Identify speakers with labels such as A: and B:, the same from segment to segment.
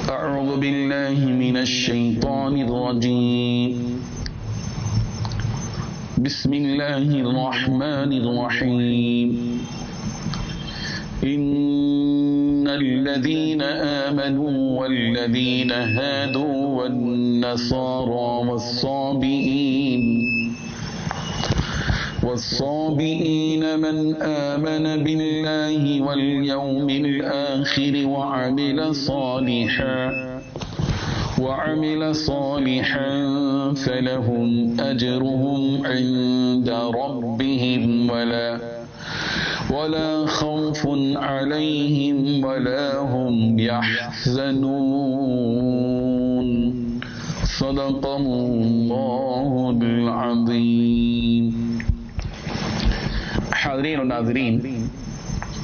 A: أعوذ بالله من الشيطان الرجيم بسم الله الرحمن الرحيم إن الذين آمنوا والذين هادوا والنصارى والصابئين من آمن بالله واليوم الآخر وعمل صالحا فلهم أجرهم عند ربهم ولا خوف عليهم ولا هم يحزنون صدق الله العظيم. حاضرین و ناظرین،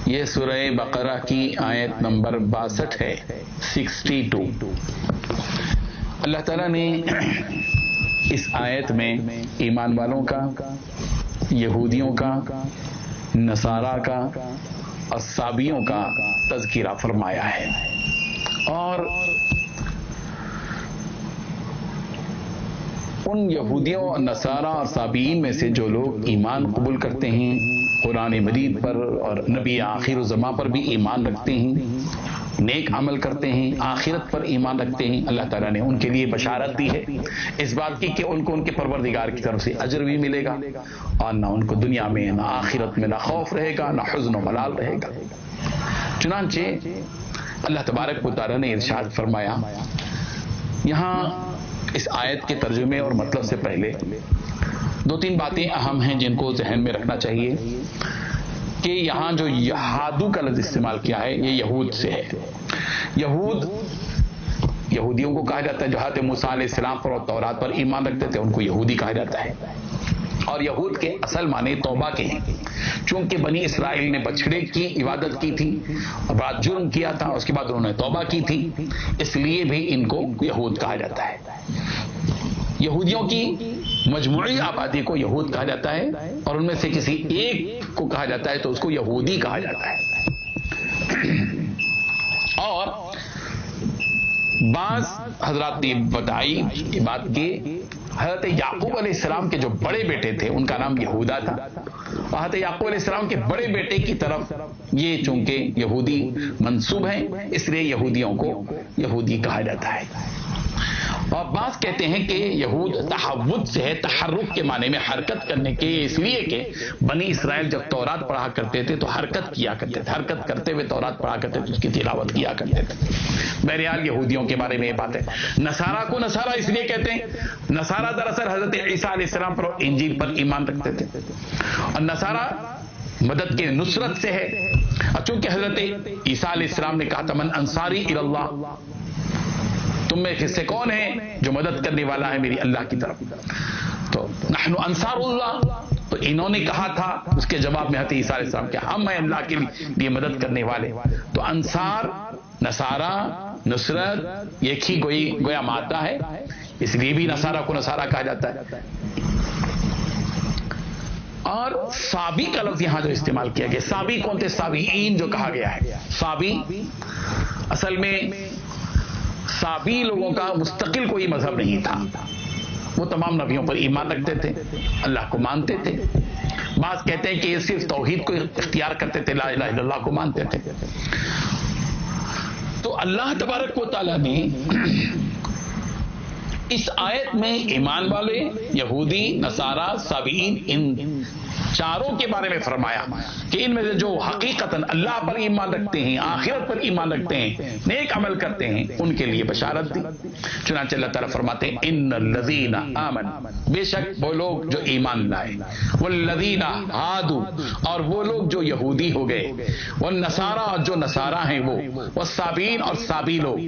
A: یہ سورہ بقرہ کی آیت نمبر 62 ہے، 62. اللہ تعالیٰ نے اس آیت میں ایمان والوں کا، یہودیوں کا، نصارہ کا اور صابیوں کا تذکرہ فرمایا ہے. اور ان یہودیوں، نصارہ اور صابئین میں سے جو لوگ ایمان قبول کرتے ہیں، قرآن مجید پر اور نبی آخر الزماں پر بھی ایمان رکھتے ہیں، نیک عمل کرتے ہیں، آخرت پر ایمان رکھتے ہیں، اللہ تعالیٰ نے ان کے لیے بشارت دی ہے اس بات کی کہ ان کو ان کے پروردگار کی طرف سے اجر بھی ملے گا، اور نہ ان کو دنیا میں نہ آخرت میں نہ خوف رہے گا، نہ حزن و ملال رہے گا. چنانچہ اللہ تبارک و تعالیٰ نے ارشاد فرمایا. یہاں اس آیت کے ترجمے اور مطلب سے پہلے 2-3 باتیں اہم ہیں جن کو ذہن میں رکھنا چاہیے کہ یہاں جو یہادو کا لفظ استعمال کیا ہے یہ یہود سے ہے. یہودیوں کو کہا جاتا ہے جو حضرت موسیٰ علیہ السلام پر اور تورات پر ایمان رکھتے تھے، ان کو یہودی کہا جاتا ہے. اور یہود کے اصل معنی توبہ کے ہیں. چونکہ بنی اسرائیل نے بچھڑے کی عبادت کی تھی اور بڑا جرم کیا تھا، اس کے بعد انہوں نے توبہ کی تھی، اس لیے بھی ان کو یہود کہا جاتا ہے. یہودیوں کی مجموعی آبادی کو یہود کہا جاتا ہے، اور ان میں سے کسی ایک کو کہا جاتا ہے تو اس کو یہودی کہا جاتا ہے. اور بعض حضرات نے بتائی یہ بات کہ حضرت یعقوب علیہ السلام کے جو بڑے بیٹے تھے ان کا نام یہودا تھا، اور حضرت یعقوب علیہ السلام کے بڑے بیٹے کی طرف یہ چونکہ یہودی منسوب ہیں اس لیے یہودیوں کو یہودی کہا جاتا ہے. اور بعض کہتے ہیں کہ یہود تحود سے ہے، تحرک کے معنی میں حرکت کرنے کے، اس لیے کہ بنی اسرائیل جب تورات پڑھا کرتے تھے تو حرکت کیا کرتے تھے، حرکت کرتے ہوئے تورات پڑھا کرتے تھے، اس کی تلاوت کیا کرتے تھے. بہرحال یہودیوں کے بارے میں یہ بات ہے. نصارہ کو نصارہ اس لیے کہتے ہیں، نصارہ دراصل حضرت عیسیٰ علیہ السلام پر انجیل پر ایمان رکھتے تھے، اور نصارہ مدد کے نصرت سے ہے. اور چونکہ حضرت عیسیٰ علیہ السلام نے کہا تھا من انصاری الی اللہ، تم میں سے کون ہے جو مدد کرنے والا ہے میری اللہ کی طرف، تو نحن انصار اللہ، تو انہوں نے کہا تھا اس کے جواب میں حضرت عیسیٰ علیہ السلام کہ ہم ہیں اللہ کے لیے مدد کرنے والے. تو انصار، نصارہ، نصرت ایک ہی گویا مادہ ہے، اس لیے بھی نصارہ کو نصارہ کہا جاتا ہے. اور صابی کا لفظ یہاں جو استعمال کیا گیا، صابی کون تھے؟ صابئین جو کہا گیا ہے. صابی اصل میں صابی لوگوں کا مستقل کوئی مذہب نہیں تھا، وہ تمام نبیوں پر ایمان رکھتے تھے، اللہ کو مانتے تھے. بعض کہتے ہیں کہ یہ صرف توحید کو اختیار کرتے تھے، لا الہ الا اللہ کو مانتے تھے. تو اللہ تبارک و تعالیٰ نے اس آیت میں ایمان والے، یہودی، نصارہ، صابئین، ان چاروں کے بارے میں فرمایا کہ ان میں سے جو حقیقتاً اللہ پر ایمان رکھتے ہیں، آخرت پر ایمان رکھتے ہیں، نیک عمل کرتے ہیں، ان کے لیے بشارت دی. چنانچہ اللہ تعالیٰ فرماتے ہیں ان الذین آمنوا، بے شک وہ لوگ جو ایمان لائے، والذین ہادوا، اور وہ لوگ جو یہودی ہو گئے، والنصارى، اور جو نصارہ ہیں وہ، والصابئین، اور صابی لوگ،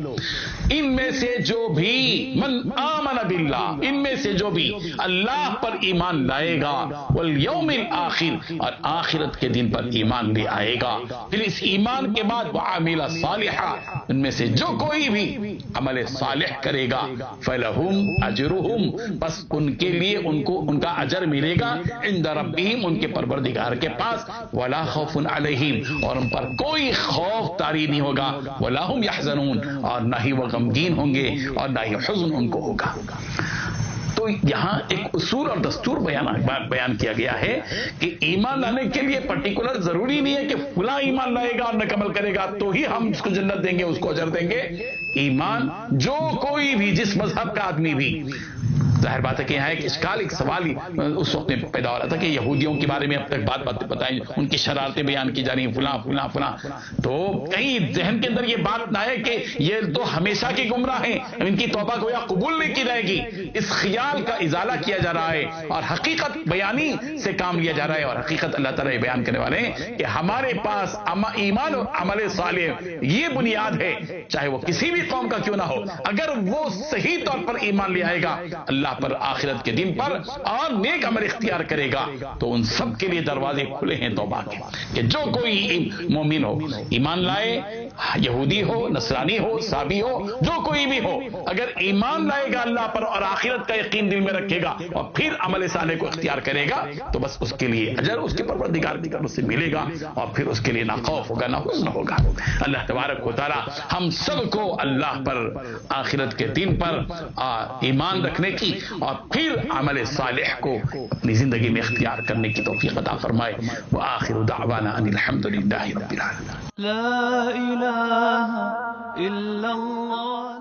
A: ان میں سے جو بھی من آمن باللہ، ان میں سے جو بھی اللہ پر ایمان لائے گا، والیوم بالآخر اور آخرت کے دن پر ایمان لے آئے گا. پھر اس ایمان کے بعد وعمل صالحا ان میں سے جو کوئی بھی عمل صالح کرے گا فلہم اجرہم بس ان کے لیے ان کا اجر ملے گا عند ربہم ان کے پروردگار کے پاس ولا خوف علیہم اور ان پر کوئی خوف طاری نہیں ہوگا ولا هم يحزنون اور نہ ہی وہ غمگین ہوں گے اور نہ ہی حزن ان کو ہوگا. تو یہاں ایک اصول اور دستور بیان کیا گیا ہے کہ ایمان لانے کے لیے پرٹیکولر ضروری نہیں ہے کہ فلاں ایمان لائے گا اور نکمل کرے گا تو ہی ہم اس کو جنت دیں گے اس کو اجر دیں گے. ایمان جو کوئی بھی جس مذہب کا آدمی بھی ظاہر بات ہے کہ یہاں ایک اشکال ایک سوال اس وقت میں پیدا ہو رہا تھا کہ یہودیوں کے بارے میں اب تک بات بتائیں ان کی شرارتیں بیان کی جا رہی ہیں فلاں فلاں فلاں تو کہیں ذہن کے اندر یہ بات نہ ہے کہ یہ تو ہمیشہ کی گمراہ ہیں ان کی توبہ گویا قبول نہیں کی جائے گی. اس خیال کا ازالہ کیا جا رہا ہے اور حقیقت بیانی سے کام لیا جا رہا ہے اور حقیقت اللہ تعالیٰ بیان کرنے والے ہیں کہ ہمارے پاس ایمان اور عمل صالح یہ بنیاد ہے چاہے وہ کسی بھی قوم کا کیوں نہ ہو اگر وہ صحیح طور پر ایمان لے آئے گا اللہ پر آخرت کے دن پر اور نیک عمل اختیار کرے گا تو ان سب کے لیے دروازے کھلے ہیں توبہ کے کہ جو کوئی مومن ہو ایمان لائے یہودی ہو نصرانی ہو صابی ہو جو کوئی بھی ہو اگر ایمان لائے گا اللہ پر اور آخرت کا یقین دل میں رکھے گا اور پھر عمل صالح کو اختیار کرے گا تو بس اس کے لیے اجر اس کے پروردگار کی طرف سے ملے گا اور پھر اس کے لیے نہ خوف ہوگا نہ حزن ہوگا. اللہ تبارک و تعالی ہم سب کو اللہ پر آخرت کے دن پر ایمان رکھنے کی اور پھر عمل صالح کو اپنی زندگی میں اختیار کرنے کی توفیق عطا فرمائے. وآخر دعوانا ان الحمد للہ رب العالمین.
B: لا إله إلا الله